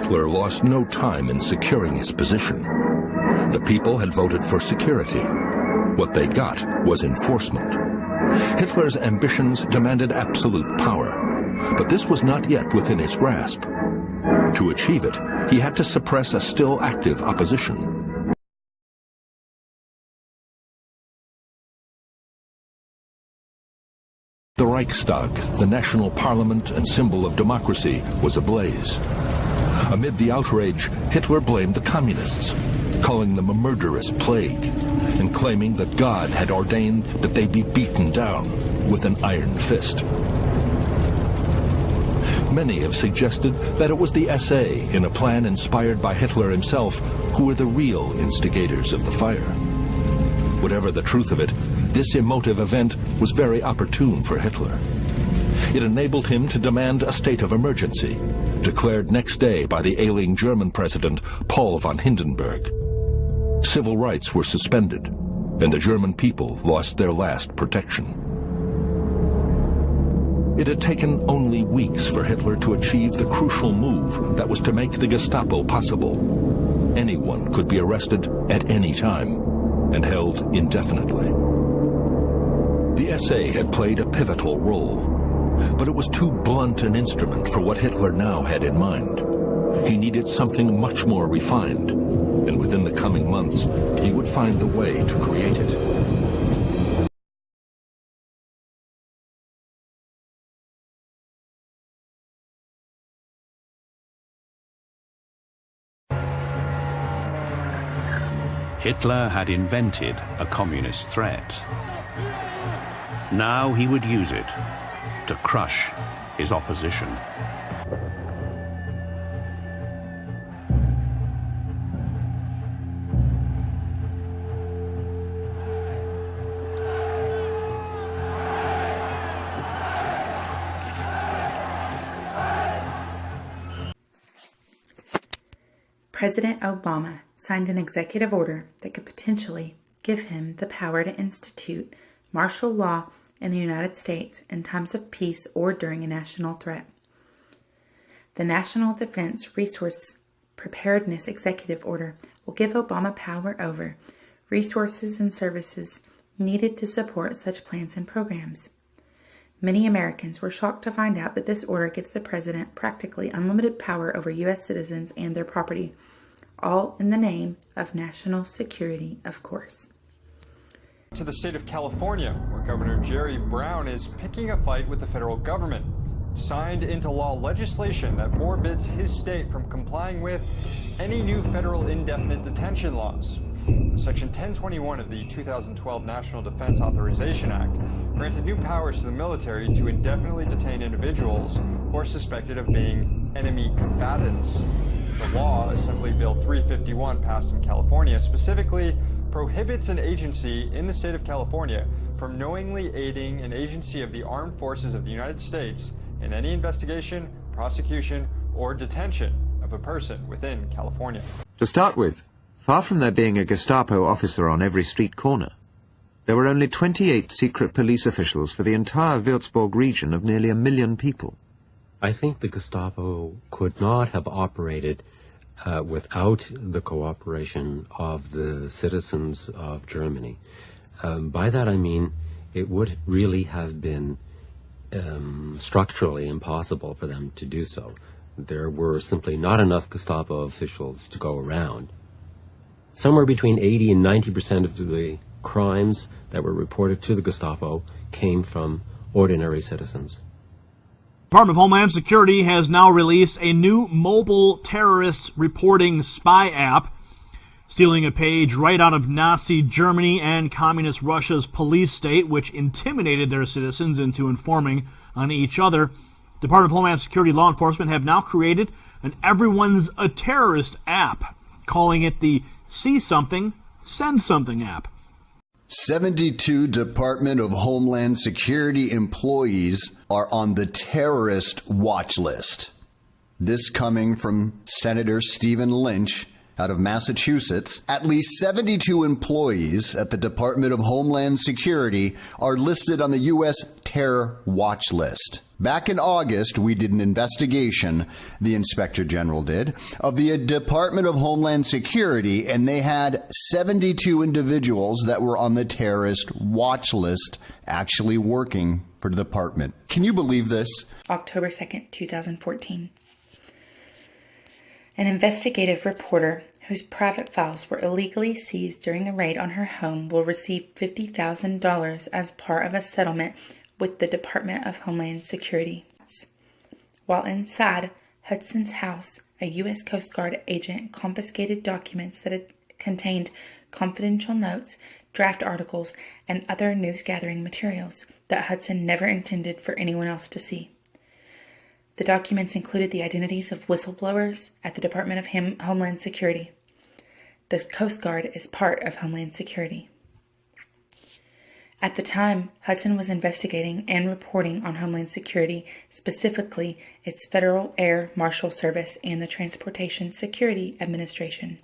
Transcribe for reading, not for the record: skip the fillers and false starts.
Hitler lost no time in securing his position. The people had voted for security. What they got was enforcement. Hitler's ambitions demanded absolute power, but this was not yet within his grasp. To achieve it, he had to suppress a still active opposition. The Reichstag, the national parliament and symbol of democracy, was ablaze. Amid the outrage, Hitler blamed the communists, calling them a murderous plague, and claiming that God had ordained that they be beaten down with an iron fist. Many have suggested that it was the SA, in a plan inspired by Hitler himself, who were the real instigators of the fire. Whatever the truth of it, this emotive event was very opportune for Hitler. It enabled him to demand a state of emergency, declared next day by the ailing German president Paul von Hindenburg. Civil rights were suspended, and the German people lost their last protection. It had taken only weeks for Hitler to achieve the crucial move that was to make the Gestapo possible. Anyone could be arrested at any time and held indefinitely. The SA had played a pivotal role, but it was too blunt an instrument for what Hitler now had in mind. He needed something much more refined, and within the coming months, he would find the way to create it. Hitler had invented a communist threat. Now he would use it to crush his opposition. President Obama signed an executive order that could potentially give him the power to institute martial law in the United States in times of peace or during a national threat. The National Defense Resource Preparedness Executive Order will give Obama power over resources and services needed to support such plans and programs. Many Americans were shocked to find out that this order gives the president practically unlimited power over U.S. citizens and their property, all in the name of national security, of course. To the state of California, where Governor Jerry Brown is picking a fight with the federal government. Signed into law legislation that forbids his state from complying with any new federal indefinite detention laws. Section 1021 of the 2012 National Defense Authorization Act granted new powers to the military to indefinitely detain individuals who are suspected of being enemy combatants. The law, Assembly Bill 351, passed in California, specifically prohibits an agency in the state of California from knowingly aiding an agency of the armed forces of the United States in any investigation, prosecution, or detention of a person within California. To start with, far from there being a Gestapo officer on every street corner, there were only 28 secret police officials for the entire Würzburg region of nearly 1 million people. I think the Gestapo could not have operated without the cooperation of the citizens of Germany. By that I mean it would really have been structurally impossible for them to do so. There were simply not enough Gestapo officials to go around. Somewhere between 80 and 90% of the crimes that were reported to the Gestapo came from ordinary citizens. The Department of Homeland Security has now released a new mobile terrorist reporting spy app, stealing a page right out of Nazi Germany and Communist Russia's police state, which intimidated their citizens into informing on each other. The Department of Homeland Security law enforcement have now created an Everyone's a Terrorist app, calling it the See Something, Send Something app. 72 Department of Homeland Security employees are on the terrorist watch list. This coming from Senator Stephen Lynch out of Massachusetts. At least 72 employees at the Department of Homeland Security are listed on the U.S. terror watch list. Back in August, we did an investigation, the Inspector General did, of the Department of Homeland Security, and they had 72 individuals that were on the terrorist watch list actually working for the department. Can you believe this? October 2nd, 2014. An investigative reporter whose private files were illegally seized during a raid on her home will receive $50,000 as part of a settlement with the Department of Homeland Security. While inside Hudson's house, a U.S. Coast Guard agent confiscated documents that had contained confidential notes, draft articles, and other news-gathering materials that Hudson never intended for anyone else to see. The documents included the identities of whistleblowers at the Department of Homeland Security. The Coast Guard is part of Homeland Security. At the time, Hudson was investigating and reporting on Homeland Security, specifically its Federal Air Marshal Service and the Transportation Security Administration.